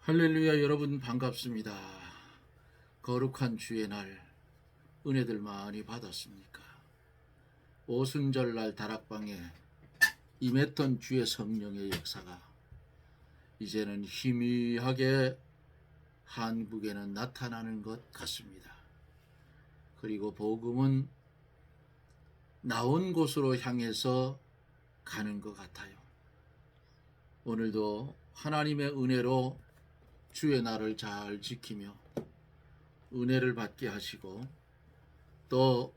할렐루야. 여러분 반갑습니다. 거룩한 주의 날 은혜들 많이 받았습니까? 오순절날 다락방에 임했던 주의 성령의 역사가 이제는 희미하게 한국에는 나타나는 것 같습니다. 그리고 복음은 나온 곳으로 향해서 가는 것 같아요. 오늘도 하나님의 은혜로 주의 날을 잘 지키며 은혜를 받게 하시고, 또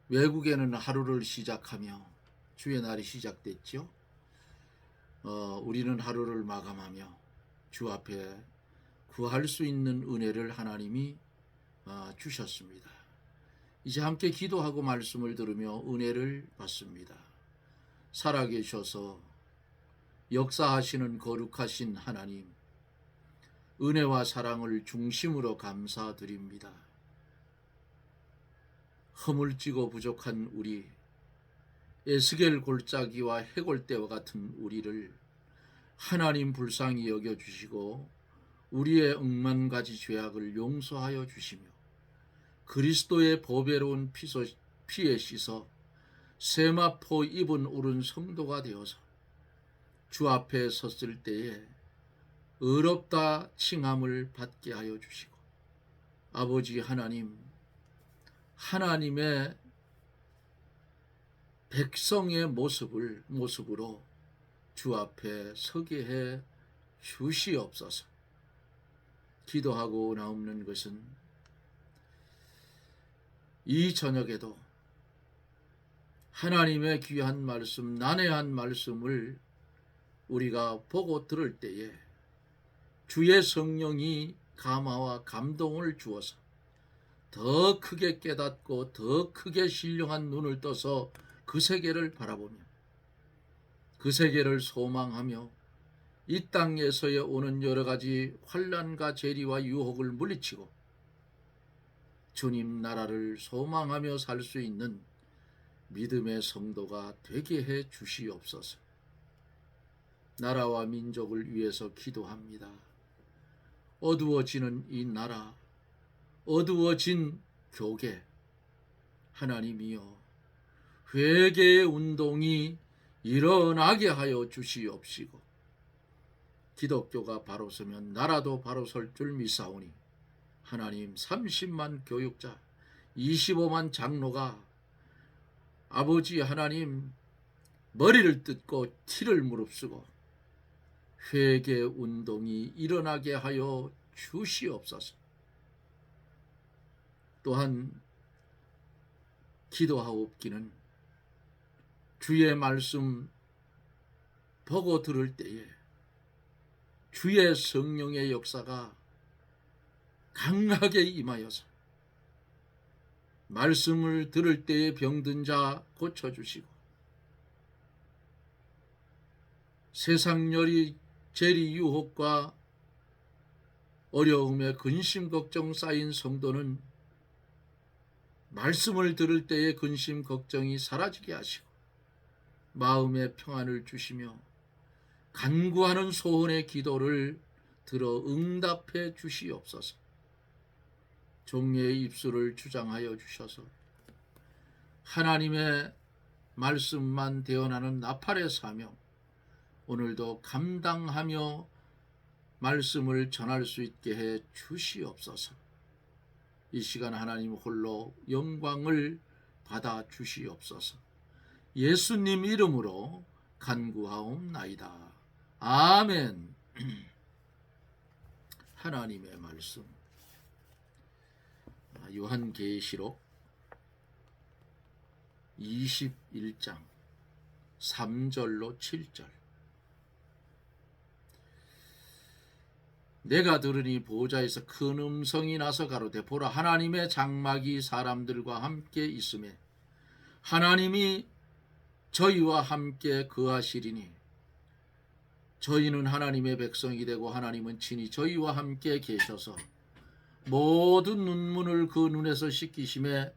외국에는 하루를 시작하며 주의 날이 시작됐죠. 우리는 하루를 마감하며 주 앞에 구할 수 있는 은혜를 하나님이 주셨습니다. 이제 함께 기도하고 말씀을 들으며 은혜를 받습니다. 살아계셔서 역사하시는 거룩하신 하나님, 은혜와 사랑을 중심으로 감사드립니다. 허물지고 부족한 우리, 에스겔 골짜기와 해골대와 같은 우리를 하나님 불쌍히 여겨주시고 우리의 억만 가지 죄악을 용서하여 주시며 그리스도의 보배로운 피에 씻어 세마포 입은 오른 성도가 되어서 주 앞에 섰을 때에 의롭다 칭함을 받게 하여 주시고, 아버지 하나님, 하나님의 백성의 모습으로 주 앞에 서게 해 주시옵소서. 기도하고 나옵는 것은 이 저녁에도 하나님의 귀한 말씀, 난해한 말씀을 우리가 보고 들을 때에 주의 성령이 감화와 감동을 주어서 더 크게 깨닫고 더 크게 신령한 눈을 떠서 그 세계를 바라보며 그 세계를 소망하며 이 땅에서의 오는 여러 가지 환난과 재리와 유혹을 물리치고 주님 나라를 소망하며 살 수 있는 믿음의 성도가 되게 해 주시옵소서. 나라와 민족을 위해서 기도합니다. 어두워지는 이 나라, 어두워진 교계, 하나님이여 회개의 운동이 일어나게 하여 주시옵시고, 기독교가 바로 서면 나라도 바로 설 줄 믿사오니 하나님 30만 교육자, 25만 장로가 아버지 하나님 머리를 뜯고 티를 무릅쓰고 회개 운동이 일어나게 하여 주시옵소서. 또한 기도하옵기는 주의 말씀 보고 들을 때에 주의 성령의 역사가 강하게 임하여서 말씀을 들을 때에 병든 자 고쳐주시고 세상 재리 유혹과 어려움에 근심 걱정 쌓인 성도는 말씀을 들을 때의 근심 걱정이 사라지게 하시고 마음의 평안을 주시며 간구하는 소원의 기도를 들어 응답해 주시옵소서. 종의 입술을 주장하여 주셔서 하나님의 말씀만 되어나는 나팔의 사명, 오늘도 감당하며 말씀을 전할 수 있게 해 주시옵소서. 이 시간 하나님 홀로 영광을 받아 주시옵소서. 예수님 이름으로 간구하옵나이다. 아멘. 하나님의 말씀, 요한계시록 21장 3절로 7절. 내가 들으니 보좌에서 큰 음성이 나서 가로되 보라, 하나님의 장막이 사람들과 함께 있음에 하나님이 저희와 함께 거하시리니 저희는 하나님의 백성이 되고 하나님은 친히 저희와 함께 계셔서 모든 눈물을 그 눈에서 씻기심에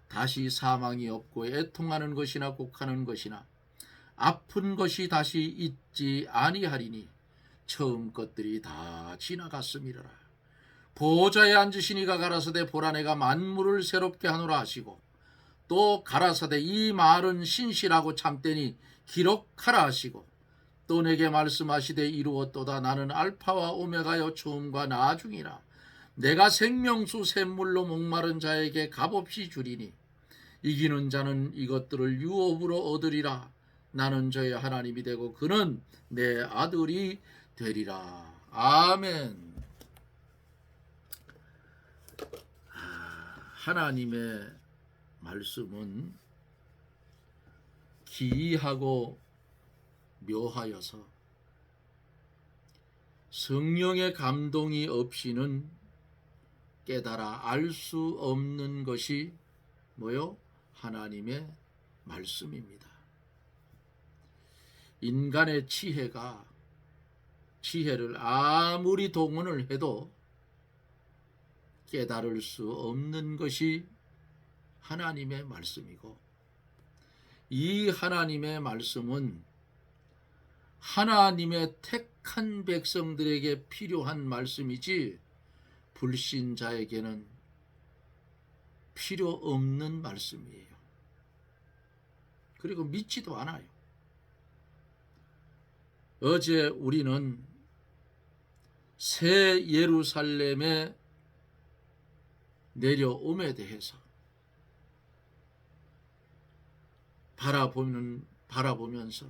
다시 사망이 없고 애통하는 것이나 곡하는 것이나 아픈 것이 다시 있지 아니하리니 처음 것들이 다 지나갔음이라. 보좌에 앉으시니가 가라사대 보라 내가 만물을 새롭게 하노라 하시고 또 가라사대 이 말은 신실하고 참되니 기록하라 하시고 또 내게 말씀하시되 이루었도다. 나는 알파와 오메가여 처음과 나중이라. 내가 생명수 샘물로 목마른 자에게 값없이 주리니 이기는 자는 이것들을 유업으로 얻으리라. 나는 저의 하나님이 되고 그는 내 아들이 되리라. 아멘. 하나님의 말씀은 기이하고 묘하여서 성령의 감동이 없이는 깨달아 알 수 없는 것이 뭐요? 하나님의 말씀입니다. 인간의 지혜를 아무리 동원을 해도 깨달을 수 없는 것이 하나님의 말씀이고, 이 하나님의 말씀은 하나님의 택한 백성들에게 필요한 말씀이지 불신자에게는 필요 없는 말씀이에요. 그리고 믿지도 않아요. 어제 우리는 새 예루살렘의 내려옴에 대해서 바라보면서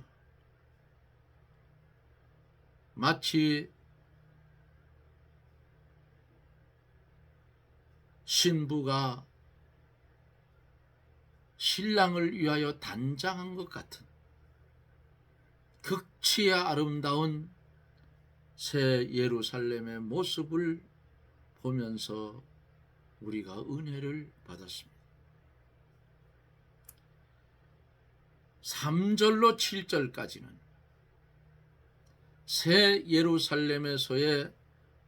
마치 신부가 신랑을 위하여 단장한 것 같은 극치의 아름다운 새 예루살렘의 모습을 보면서 우리가 은혜를 받았습니다. 3절로 7절까지는 새 예루살렘에서의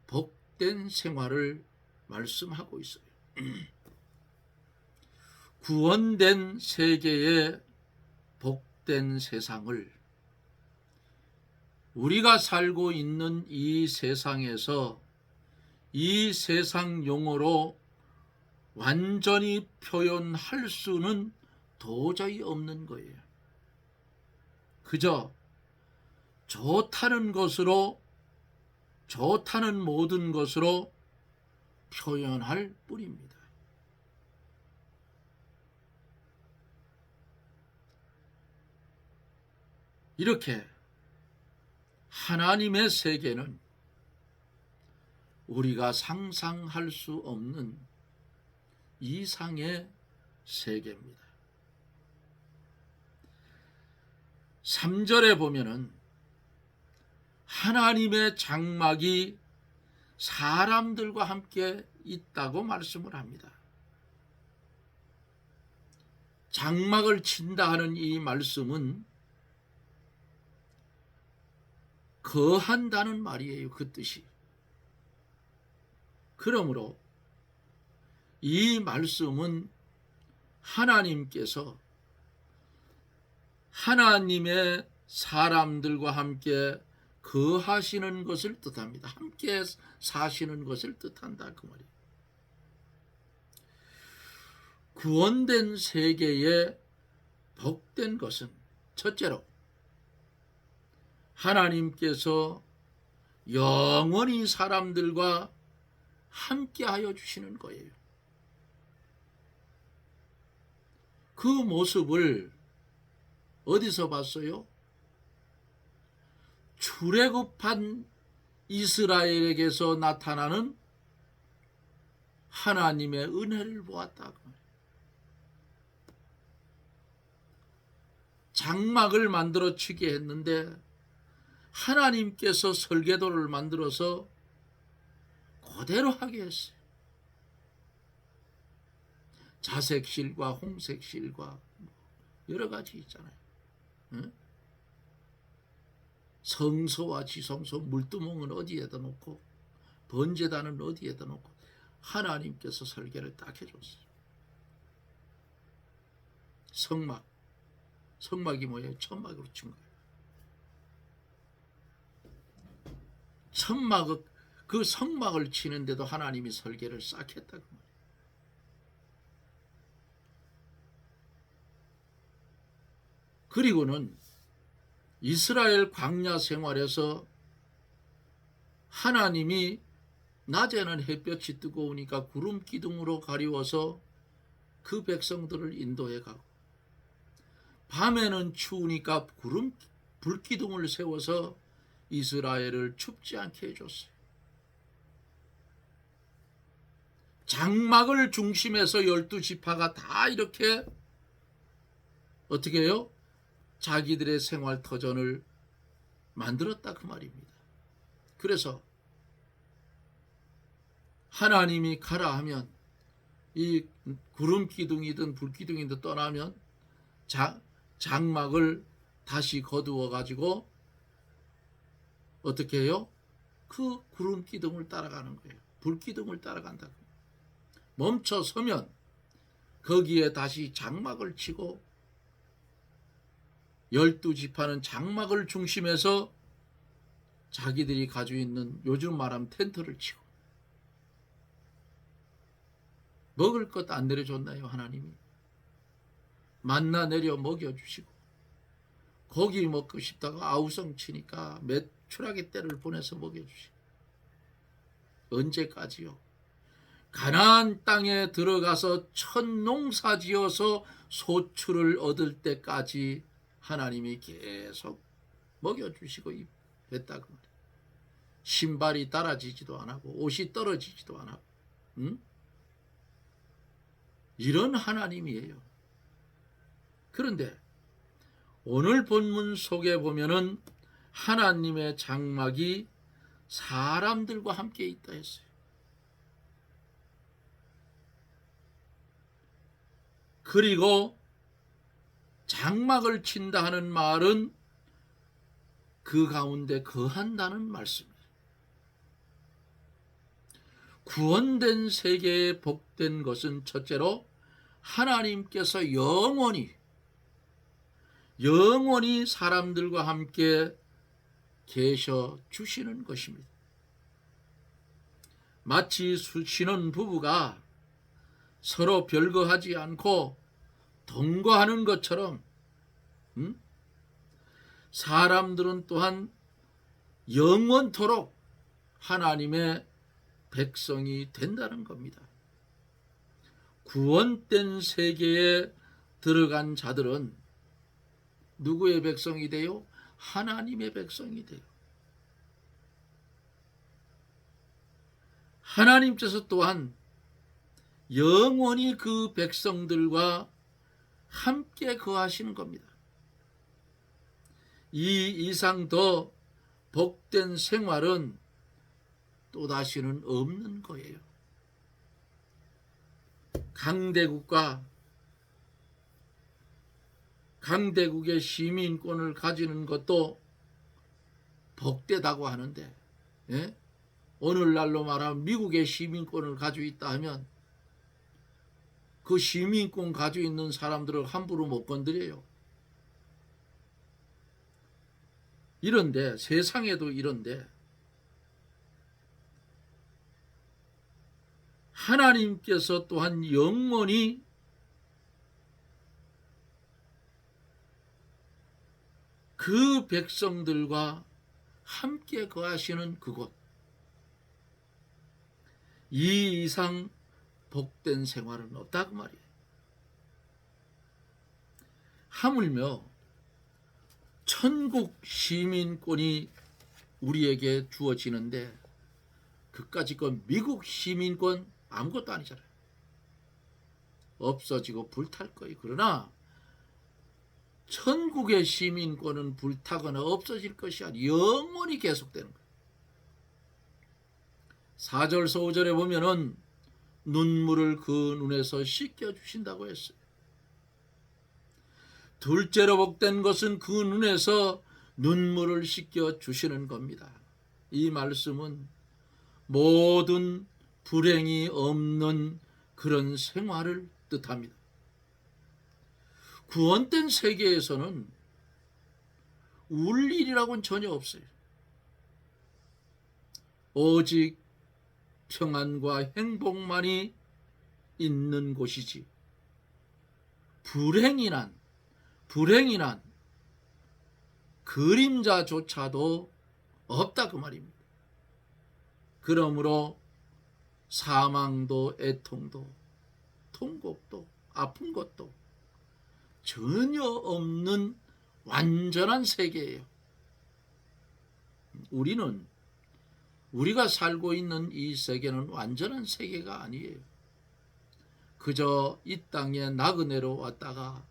복된 생활을 말씀하고 있어요. 구원된 세계의 복된 세상을 우리가 살고 있는 이 세상에서 이 세상 용어로 완전히 표현할 수는 도저히 없는 거예요. 그저 좋다는 모든 것으로 표현할 뿐입니다. 이렇게 하나님의 세계는 우리가 상상할 수 없는 이상의 세계입니다. 3절에 보면은 하나님의 장막이 사람들과 함께 있다고 말씀을 합니다. 장막을 친다 하는 이 말씀은 거한다는 말이에요. 그 뜻이. 그러므로 이 말씀은 하나님께서 하나님의 사람들과 함께 거하시는 것을 뜻합니다. 함께 사시는 것을 뜻한다 그 말이에요. 구원된 세계에 복된 것은 첫째로 하나님께서 영원히 사람들과 함께하여 주시는 거예요. 그 모습을 어디서 봤어요? 출애굽한 이스라엘에게서 나타나는 하나님의 은혜를 보았다고. 장막을 만들어 치게 했는데 하나님께서 설계도를 만들어서 그대로 하게 했어요. 자색실과 홍색실과 여러 가지 있잖아요. 응? 성소와 지성소, 물두멍은 어디에다 놓고 번제단은 어디에다 놓고 하나님께서 설계를 딱 해줬어요. 성막이 뭐예요? 천막으로 친 거예요. 성막, 그 성막을 치는데도 하나님이 설계를 싹 했다고 말이에요. 그리고는 이스라엘 광야 생활에서 하나님이 낮에는 햇볕이 뜨거우니까 구름 기둥으로 가리워서 그 백성들을 인도해 가고, 밤에는 추우니까 불기둥을 세워서 이스라엘을 춥지 않게 해줬어요. 장막을 중심해서 12지파가 다 이렇게 어떻게 해요? 자기들의 생활 터전을 만들었다 그 말입니다. 그래서 하나님이 가라 하면 이 구름 기둥이든 불 기둥이든 떠나면 장막을 다시 거두어 가지고 어떻게 해요? 그 구름 기둥을 따라가는 거예요. 불 기둥을 따라간다. 멈춰 서면 거기에 다시 장막을 치고 12지파는 장막을 중심해서 자기들이 가지고 있는 요즘 말하면 텐트를 치고, 먹을 것 안 내려줬나요? 하나님이 만나 내려 먹여주시고, 고기 먹고 싶다가 아우성 치니까 매출하게 때를 보내서 먹여주시고, 언제까지요? 가나안 땅에 들어가서 첫 농사 지어서 소출을 얻을 때까지 하나님이 계속 먹여주시고 했다고 말이에요. 신발이 따라지지도 않고 옷이 떨어지지도 않고, 응? 이런 하나님이에요. 그런데 오늘 본문 속에 보면은 하나님의 장막이 사람들과 함께 있다 했어요. 그리고 장막을 친다 하는 말은 그 가운데 거한다는 말씀이에요. 구원된 세계에 복된 것은 첫째로 하나님께서 영원히 사람들과 함께 계셔 주시는 것입니다. 마치 신혼 부부가 서로 별거하지 않고 동거하는 것처럼, 사람들은 또한 영원토록 하나님의 백성이 된다는 겁니다. 구원된 세계에 들어간 자들은 누구의 백성이 돼요? 하나님의 백성이 돼요. 하나님께서 또한 영원히 그 백성들과 함께 거하시는 겁니다. 이 이상 더 복된 생활은 또다시는 없는 거예요. 강대국의 시민권을 가지는 것도 복되다고 하는데, 오늘날로 말하면 미국의 시민권을 가지고 있다 하면 그 시민권 가지고 있는 사람들을 함부로 못 건드려요. 이런데 세상에도 이런데 하나님께서 또한 영원히 그 백성들과 함께 거하시는 그곳, 이 이상 복된 생활은 없다고 말이에요. 하물며 천국 시민권이 우리에게 주어지는데 그까짓 건 미국 시민권 아무것도 아니잖아요. 없어지고 불탈 거예요. 그러나 천국의 시민권은 불타거나 없어질 것이 아니라 영원히 계속되는 거예요. 4절서 5절에 보면은 눈물을 그 눈에서 씻겨주신다고 했어요. 둘째로 복된 것은 그 눈에서 눈물을 씻겨주시는 겁니다. 이 말씀은 모든 불행이 없는 그런 생활을 뜻합니다. 구원된 세계에서는 울 일이라고는 전혀 없어요. 오직 평안과 행복만이 있는 곳이지 불행이 난 그림자조차도 없다 그 말입니다. 그러므로 사망도 애통도 통곡도 아픈 것도 전혀 없는 완전한 세계예요. 우리가 살고 있는 이 세계는 완전한 세계가 아니에요. 그저 이 땅에 나그네로 왔다가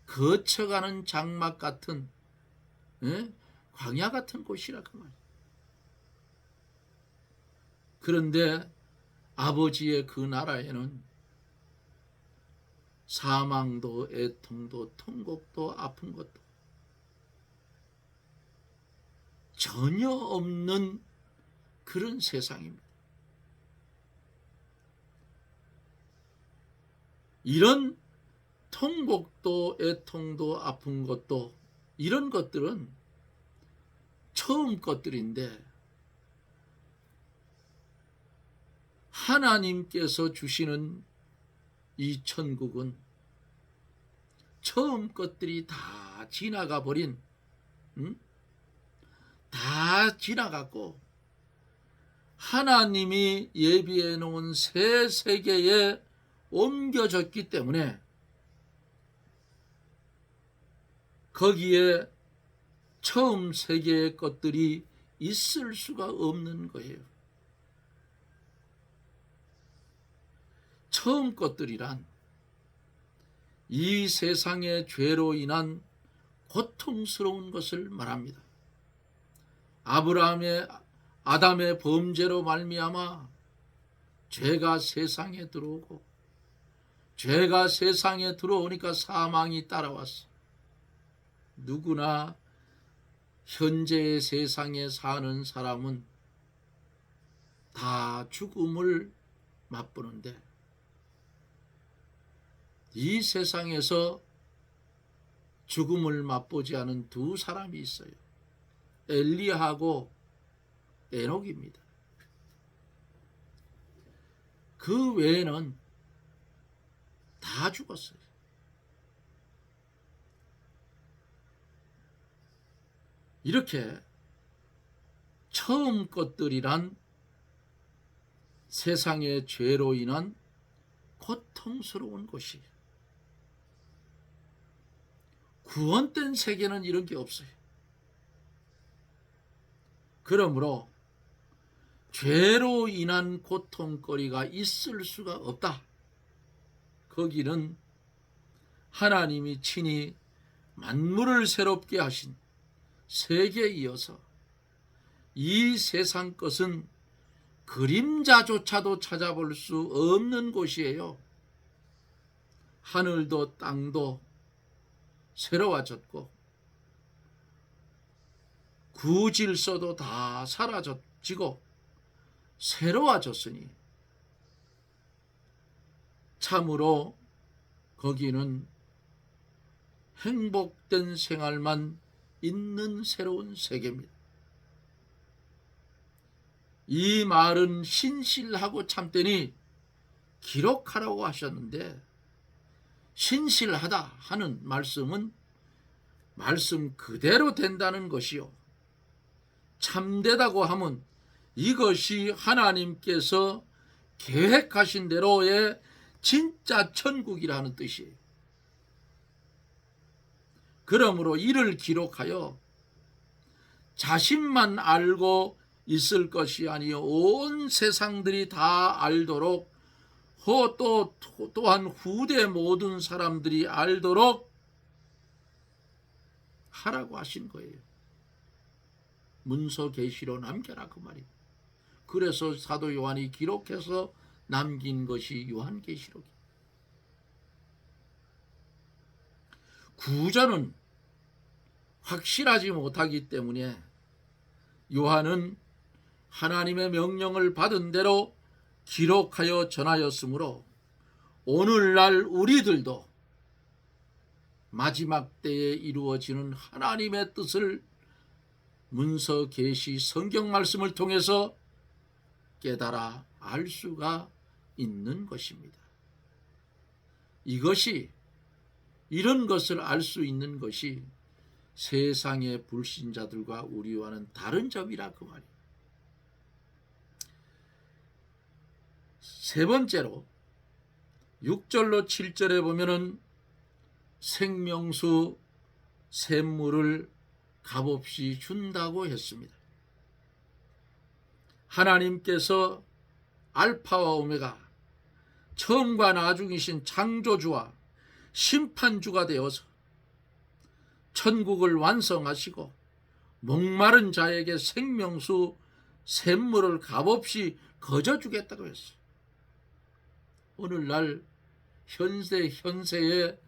거쳐가는 장막 같은 광야 같은 곳이라 그 말이에요. 그런데 아버지의 그 나라에는 사망도 애통도 통곡도 아픈 것도 전혀 없는 그런 세상입니다. 이런 통곡도 애통도 아픈 것도 이런 것들은 처음 것들인데 하나님께서 주시는 이 천국은 처음 것들이 다 지나가 버린 다 지나갔고 하나님이 예비해 놓은 새 세계에 옮겨졌기 때문에 거기에 처음 세계의 것들이 있을 수가 없는 거예요. 처음 것들이란 이 세상의 죄로 인한 고통스러운 것을 말합니다. 아담의 범죄로 말미암아 죄가 세상에 들어오고 죄가 세상에 들어오니까 사망이 따라왔어. 누구나 현재의 세상에 사는 사람은 다 죽음을 맛보는데 이 세상에서 죽음을 맛보지 않은 두 사람이 있어요. 엘리야하고 에녹입니다. 그 외에는 다 죽었어요. 이렇게 처음 것들이란 세상의 죄로 인한 고통스러운 것이에요. 구원된 세계는 이런 게 없어요. 그러므로 죄로 인한 고통거리가 있을 수가 없다. 거기는 하나님이 친히 만물을 새롭게 하신 세계에 이어서 이 세상 것은 그림자조차도 찾아볼 수 없는 곳이에요. 하늘도 땅도 새로워졌고 구질서도 다 사라지고 새로워졌으니 참으로 거기는 행복된 생활만 있는 새로운 세계입니다. 이 말은 신실하고 참되니 기록하라고 하셨는데 신실하다 하는 말씀은 말씀 그대로 된다는 것이요. 참되다고 하면 이것이 하나님께서 계획하신 대로의 진짜 천국이라는 뜻이에요. 그러므로 이를 기록하여 자신만 알고 있을 것이 아니요 온 세상들이 다 알도록 또한 후대 모든 사람들이 알도록 하라고 하신 거예요. 문서 계시로 남겨라 그 말이에요. 그래서 사도 요한이 기록해서 남긴 것이 요한계시록이에요. 구절은 확실하지 못하기 때문에 요한은 하나님의 명령을 받은 대로 기록하여 전하였으므로 오늘날 우리들도 마지막 때에 이루어지는 하나님의 뜻을 문서 계시 성경 말씀을 통해서 깨달아 알 수가 있는 것입니다. 이런 것을 알 수 있는 것이 세상의 불신자들과 우리와는 다른 점이라 그 말이에요. 세 번째로 6절로 7절에 보면은 생명수 샘물을 값없이 준다고 했습니다. 하나님께서 알파와 오메가 처음과 나중이신 창조주와 심판주가 되어서 천국을 완성하시고 목마른 자에게 생명수 샘물을 값없이 거저주겠다고 했어요. 오늘날 현세의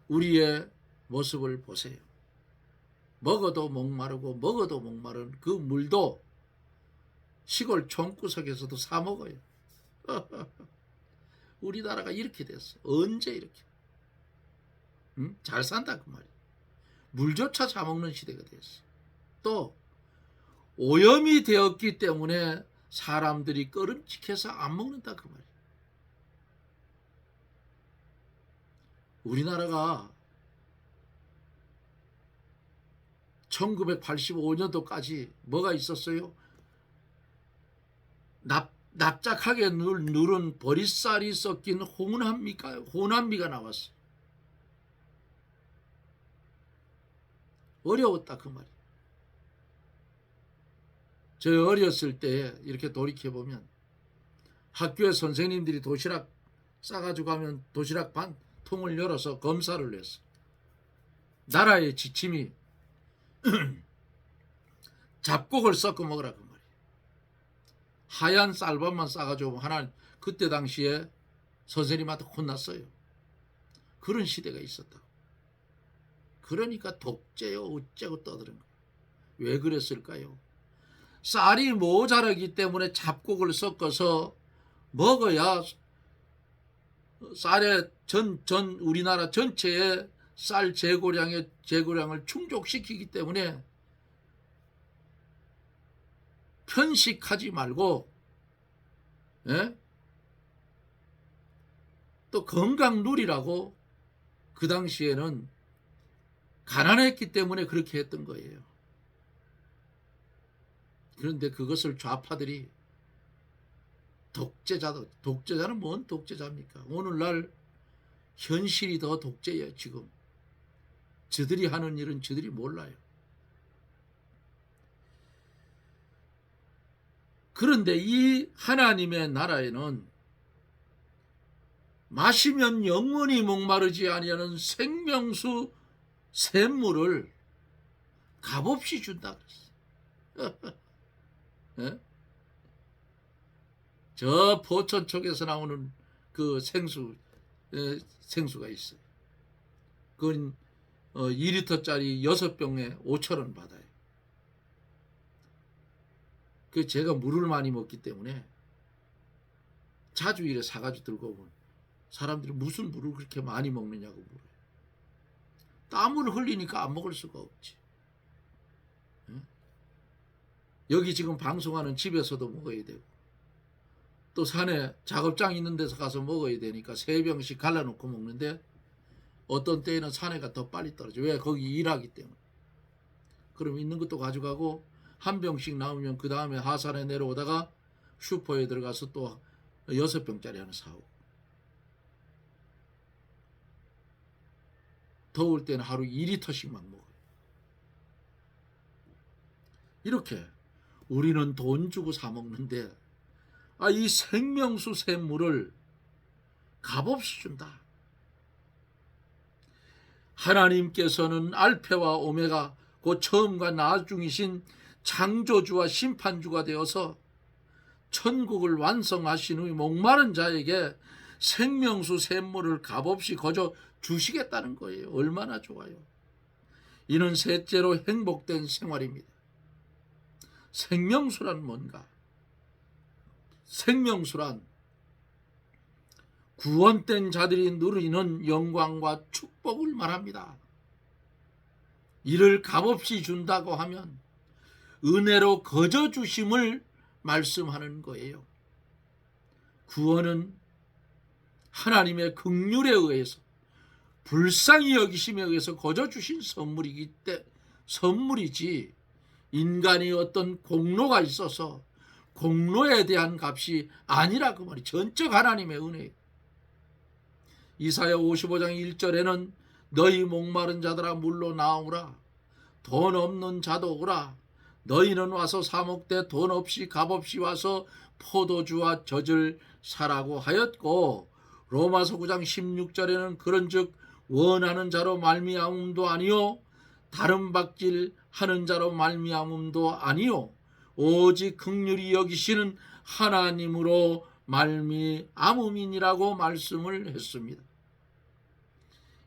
우리의 모습을 보세요. 먹어도 목마르고 먹어도 목마른 그 물도 시골 총구석에서도 사 먹어요. 우리나라가 이렇게 됐어. 언제 이렇게? 잘 산다 그 말이야. 물조차 사 먹는 시대가 됐어. 또 오염이 되었기 때문에 사람들이 꺼름직해서 안 먹는다 그 말이야. 우리나라가 1985년도까지 뭐가 있었어요? 납작하게 누른 보리쌀이 섞인 호남미가 나왔어요. 어려웠다 그 말이에요. 저 어렸을 때 이렇게 돌이켜보면 학교에 선생님들이 도시락 싸가지고 가면 도시락 반 통을 열어서 검사를 했어. 나라의 지침이 잡곡을 섞어 먹으라 그 말이에요. 하얀 쌀밥만 싸가지고 하나 그때 당시에 선생님한테 혼났어요. 그런 시대가 있었다. 그러니까 독재요 어째고 떠드는 거예요. 왜 그랬을까요? 쌀이 모자라기 때문에 잡곡을 섞어서 먹어야 쌀의 우리나라 전체의 쌀 재고량을 충족시키기 때문에 편식하지 말고, 예? 또 건강 누리라고 그 당시에는 가난했기 때문에 그렇게 했던 거예요. 그런데 그것을 좌파들이 독재자는 뭔 독재자입니까? 오늘날 현실이 더 독재예요. 지금 저들이 하는 일은 저들이 몰라요. 그런데 이 하나님의 나라에는 마시면 영원히 목마르지 아니하는 생명수 샘물을 값없이 준다 그랬어. 예? 저 포천 쪽에서 나오는 그 생수가 있어요. 그건 2리터짜리 6병에 5,000원 받아요. 그 제가 물을 많이 먹기 때문에 자주 이래 사가지고 들고 오면 사람들이 무슨 물을 그렇게 많이 먹느냐고 물어요. 땀을 흘리니까 안 먹을 수가 없지. 여기 지금 방송하는 집에서도 먹어야 되고 또 산에 작업장 있는 데서 가서 먹어야 되니까 3병씩 갈라놓고 먹는데 어떤 때에는 산에가 더 빨리 떨어져. 왜? 거기 일하기 때문에. 그럼 있는 것도 가져가고 한 병씩 나오면 그 다음에 하산에 내려오다가 슈퍼에 들어가서 또 6병짜리 하나 사오고. 더울 때는 하루 2리터씩만 먹어요. 이렇게 우리는 돈 주고 사 먹는데 이 생명수 샘물을 값없이 준다. 하나님께서는 알파와 오메가 그 처음과 나중이신 창조주와 심판주가 되어서 천국을 완성하신 후 목마른 자에게 생명수 샘물을 값없이 거저 주시겠다는 거예요. 얼마나 좋아요. 이는 셋째로 행복된 생활입니다. 생명수란 뭔가? 생명수란 구원된 자들이 누리는 영광과 축복을 말합니다. 이를 값없이 준다고 하면 은혜로 거저 주심을 말씀하는 거예요. 구원은 하나님의 긍휼에 의해서, 불쌍히 여기심에 의해서 거저 주신 선물이지 인간이 어떤 공로가 있어서 공로에 대한 값이 아니라 그 말이 전적 하나님의 은혜예요. 이사야 55장 1절에는 너희 목마른 자들아 물로 나오라, 돈 없는 자도 오라, 너희는 와서 사먹되 돈 없이 값없이 와서 포도주와 젖을 사라고 하였고, 로마서 9장 16절에는 그런즉 원하는 자로 말미암음도 아니요 다른 박질 하는 자로 말미암음도 아니요 오직 긍휼히 여기시는 하나님으로 말미암음이니라고 말씀을 했습니다.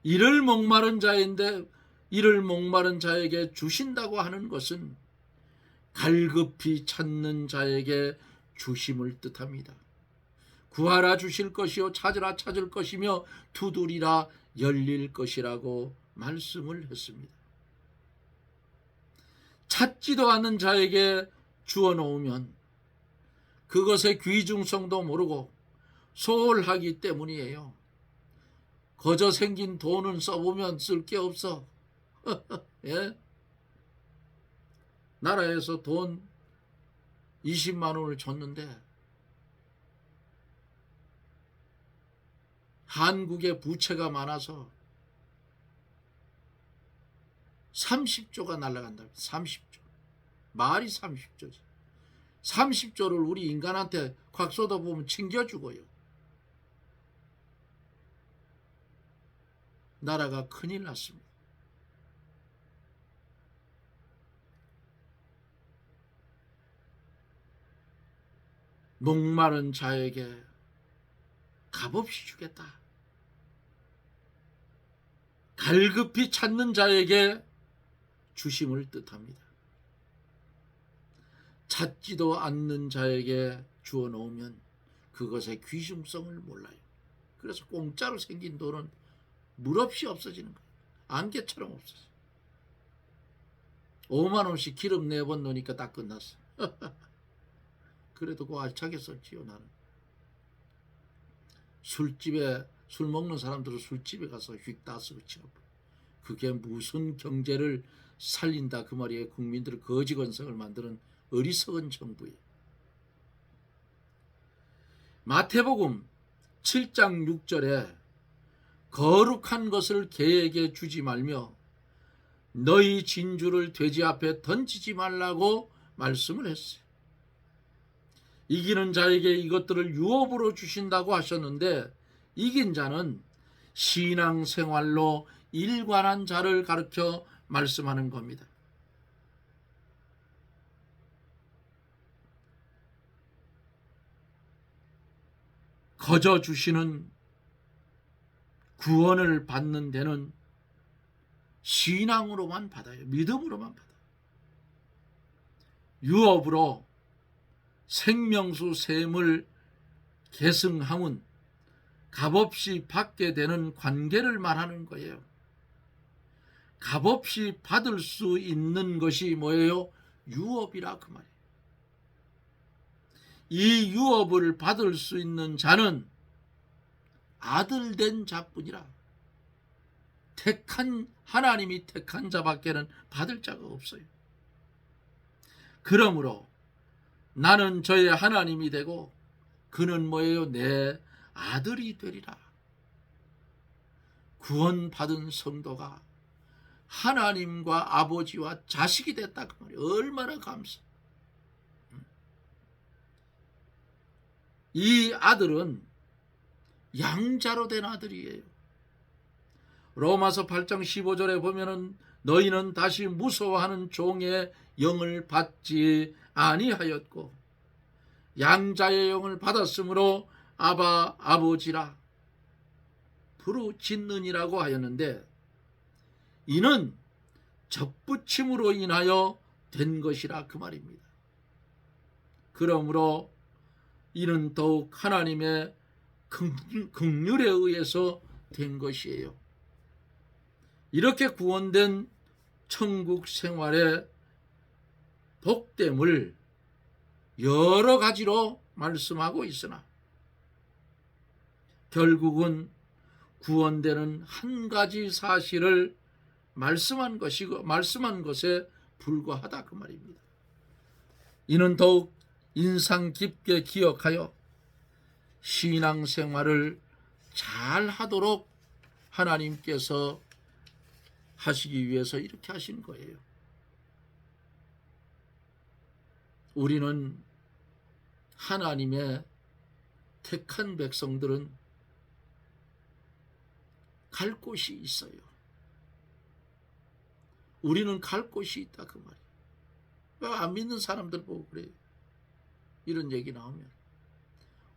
이를 목마른 자인데 이를 목마른 자에게 주신다고 하는 것은 갈급히 찾는 자에게 주심을 뜻합니다. 구하라 주실 것이요 찾으라 찾을 것이며 두드리라 열릴 것이라고 말씀을 했습니다. 찾지도 않는 자에게 주어 놓으면 그것의 귀중성도 모르고 소홀하기 때문이에요. 거저 생긴 돈은 써보면 쓸 게 없어. 예? 나라에서 돈 20만 원을 줬는데 한국의 부채가 많아서 30조가 날아간다. 30조. 말이 30조지. 30조를 우리 인간한테 콱 쏟아보면 챙겨 죽어요. 나라가 큰일 났습니다. 목마른 자에게 값없이 주겠다. 갈급히 찾는 자에게 주심을 뜻합니다. 찾지도 않는 자에게 주어 놓으면 그것의 귀중성을 몰라요. 그래서 공짜로 생긴 돈은 물없이 없어지는 거예요. 안개처럼 없어져. 5만 원씩 기름 4번 넣으니까 다 끝났어. 그래도 그 알차게 썼지요. 나는 술집에 술 먹는 사람들은 술집에 가서 휙 따쓰고 치워. 그게 무슨 경제를 살린다 그 말이에요. 국민들의 거지건성을 만드는 어리석은 정부예요. 마태복음 7장 6절에 거룩한 것을 개에게 주지 말며 너희 진주를 돼지 앞에 던지지 말라고 말씀을 했어요. 이기는 자에게 이것들을 유업으로 주신다고 하셨는데 이긴 자는 신앙생활로 일관한 자를 가르쳐 말씀하는 겁니다. 거저 주시는 구원을 받는 데는 신앙으로만 받아요. 믿음으로만 받아요. 유업으로 생명수 셈을 계승함은 값없이 받게 되는 관계를 말하는 거예요. 값없이 받을 수 있는 것이 뭐예요? 유업이라 그 말이에요. 이 유업을 받을 수 있는 자는 아들 된 자뿐이라. 하나님이 택한 자밖에는 받을 자가 없어요. 그러므로 나는 저의 하나님이 되고 그는 뭐예요? 내 아들이 되리라. 구원받은 성도가 하나님과 아버지와 자식이 됐다 그 말이에요. 얼마나 감사. 이 아들은 양자로 된 아들이에요. 로마서 8장 15절에 보면은 너희는 다시 무서워하는 종의 영을 받지 아니하였고 양자의 영을 받았으므로 아바 아버지라 부르짖느니라고 하였는데 이는 접붙임으로 인하여 된 것이라 그 말입니다. 그러므로 이는 더욱 하나님의 긍휼에 의해서 된 것이에요. 이렇게 구원된 천국 생활의 복됨을 여러 가지로 말씀하고 있으나 결국은 구원되는 한 가지 사실을 말씀한 것에 불과하다 그 말입니다. 이는 더욱 인상 깊게 기억하여 신앙생활을 잘 하도록 하나님께서 하시기 위해서 이렇게 하신 거예요. 우리는 하나님의 택한 백성들은 갈 곳이 있어요. 우리는 갈 곳이 있다 그 말이에요. 왜 안 믿는 사람들 보고 그래요? 이런 얘기 나오면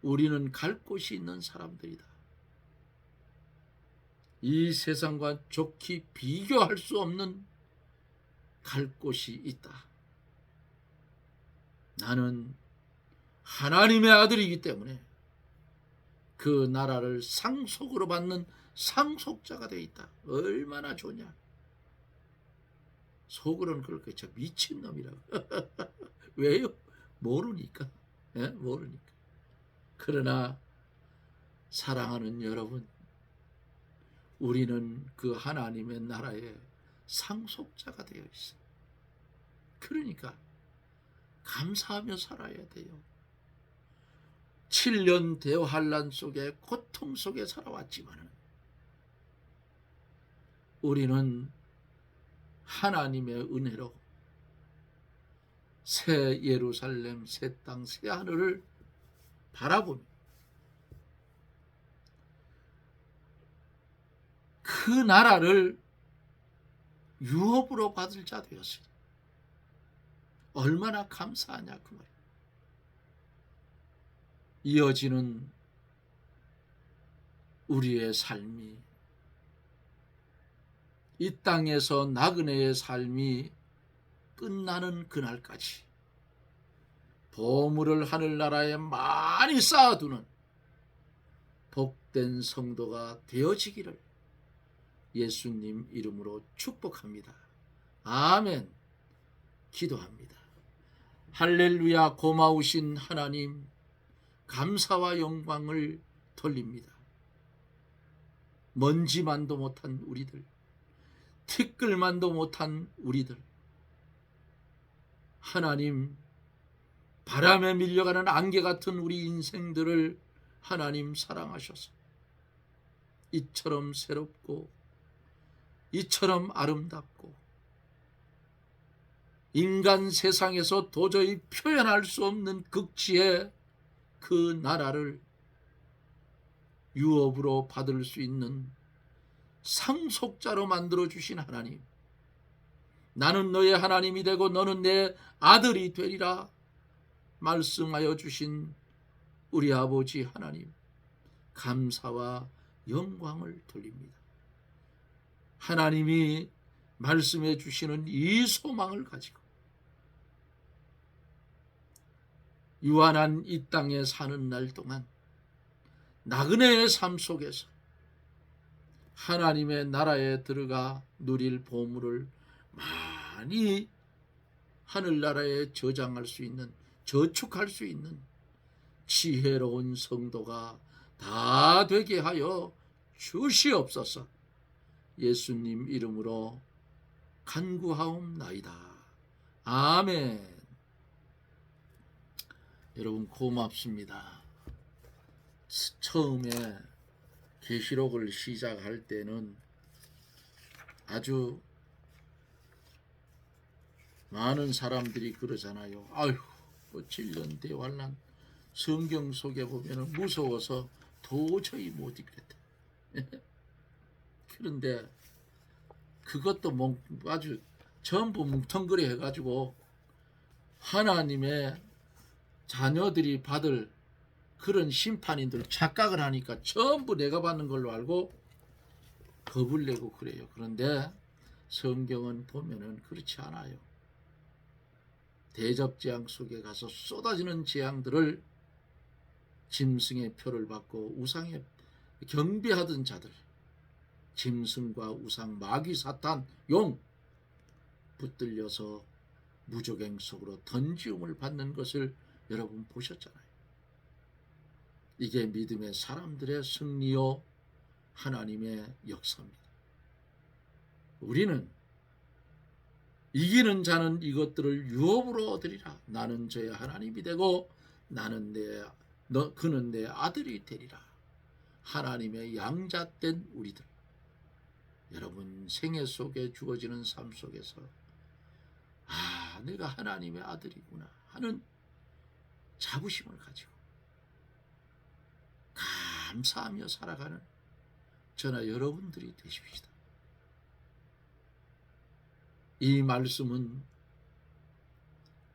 우리는 갈 곳이 있는 사람들이다. 이 세상과 좋게 비교할 수 없는 갈 곳이 있다. 나는 하나님의 아들이기 때문에 그 나라를 상속으로 받는 상속자가 되어 있다. 얼마나 좋냐. 속으로는 그렇게 저 미친놈이라고. 왜요? 모르니까. 모르니까. 그러나 사랑하는 여러분, 우리는 그 하나님의 나라의 상속자가 되어 있어요. 그러니까 감사하며 살아야 돼요. 7년 대환란 속에 고통 속에 살아왔지만 우리는 하나님의 은혜로 새 예루살렘, 새 땅, 새 하늘을 바라보며 그 나라를 유업으로 받을 자 되었으니 얼마나 감사하냐 그 말이에요. 이어지는 우리의 삶이, 이 땅에서 나그네의 삶이 끝나는 그날까지 보물을 하늘나라에 많이 쌓아두는 복된 성도가 되어지기를 예수님 이름으로 축복합니다. 아멘. 기도합니다. 할렐루야. 고마우신 하나님, 감사와 영광을 돌립니다. 먼지만도 못한 우리들, 티끌만도 못한 우리들, 하나님, 바람에 밀려가는 안개 같은 우리 인생들을 하나님 사랑하셔서 이처럼 새롭고 이처럼 아름답고 인간 세상에서 도저히 표현할 수 없는 극치의 그 나라를 유업으로 받을 수 있는 상속자로 만들어주신 하나님, 나는 너의 하나님이 되고 너는 내 아들이 되리라 말씀하여 주신 우리 아버지 하나님, 감사와 영광을 돌립니다. 하나님이 말씀해 주시는 이 소망을 가지고 유한한 이 땅에 사는 날 동안 나그네의 삶 속에서 하나님의 나라에 들어가 누릴 보물을 많이 하늘나라에 저장할 수 있는, 저축할 수 있는 지혜로운 성도가 다 되게 하여 주시옵소서. 예수님 이름으로 간구하옵나이다. 아멘. 여러분 고맙습니다. 처음에 계시록을 시작할 때는 아주 많은 사람들이 그러잖아요. 아휴, 7년 대환란 성경 속에 보면 무서워서 도저히 못 읽겠다. 그런데 그것도 아주 전부 뭉텅그려 해가지고 하나님의 자녀들이 받을 그런 심판인들 착각을 하니까 전부 내가 받는 걸로 알고 겁을 내고 그래요. 그런데 성경은 보면은 그렇지 않아요. 대접재앙 속에 가서 쏟아지는 재앙들을 짐승의 표를 받고 우상에 경배하던 자들, 짐승과 우상, 마귀, 사탄, 용 붙들려서 무저갱 속으로 던지움을 받는 것을 여러분 보셨잖아요. 이게 믿음의 사람들의 승리요 하나님의 역사입니다. 우리는 이기는 자는 이것들을 유업으로 얻으리라. 나는 저의 하나님이 되고 그는 내 아들이 되리라. 하나님의 양자된 우리들, 여러분 생애 속에 주어지는 삶 속에서 내가 하나님의 아들이구나 하는 자부심을 가지고 감사하며 살아가는 저나 여러분들이 되십시다. 이 말씀은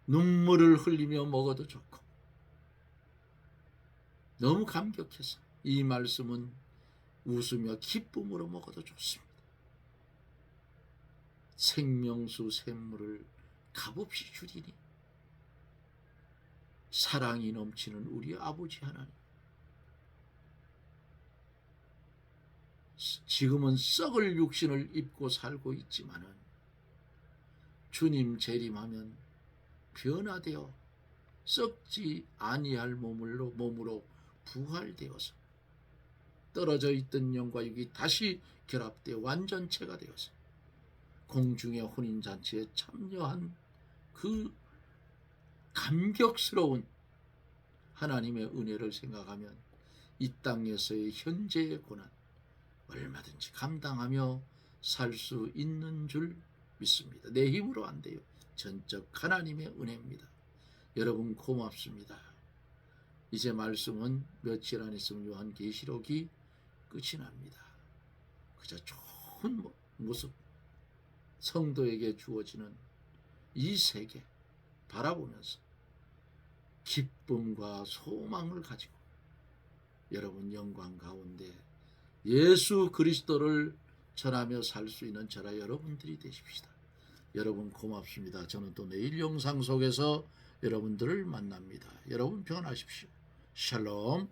눈물을 흘리며 먹어도 좋고, 너무 감격해서 이 말씀은 웃으며 기쁨으로 먹어도 좋습니다. 생명수 샘물을 값없이 주리니 사랑이 넘치는 우리 아버지 하나님, 지금은 썩을 육신을 입고 살고 있지만은 주님 재림하면 변화되어 썩지 아니할 몸으로 부활되어서 떨어져 있던 영과 육이 다시 결합되어 완전체가 되어서 공중의 혼인잔치에 참여한 그 감격스러운 하나님의 은혜를 생각하면 이 땅에서의 현재의 고난 얼마든지 감당하며 살 수 있는 줄 믿습니다. 내 힘으로 안 돼요. 전적 하나님의 은혜입니다. 여러분 고맙습니다. 이제 말씀은 며칠 안 있으면 요한계시록이 끝이 납니다. 그저 좋은 모습, 성도에게 주어지는 이 세계 바라보면서 기쁨과 소망을 가지고 여러분 영광 가운데 예수 그리스도를 전하며 살 수 있는 저라 여러분들이 되십시다. 여러분 고맙습니다. 저는 또 내일 영상 속에서 여러분들을 만납니다. 여러분 평안하십시오. 샬롬.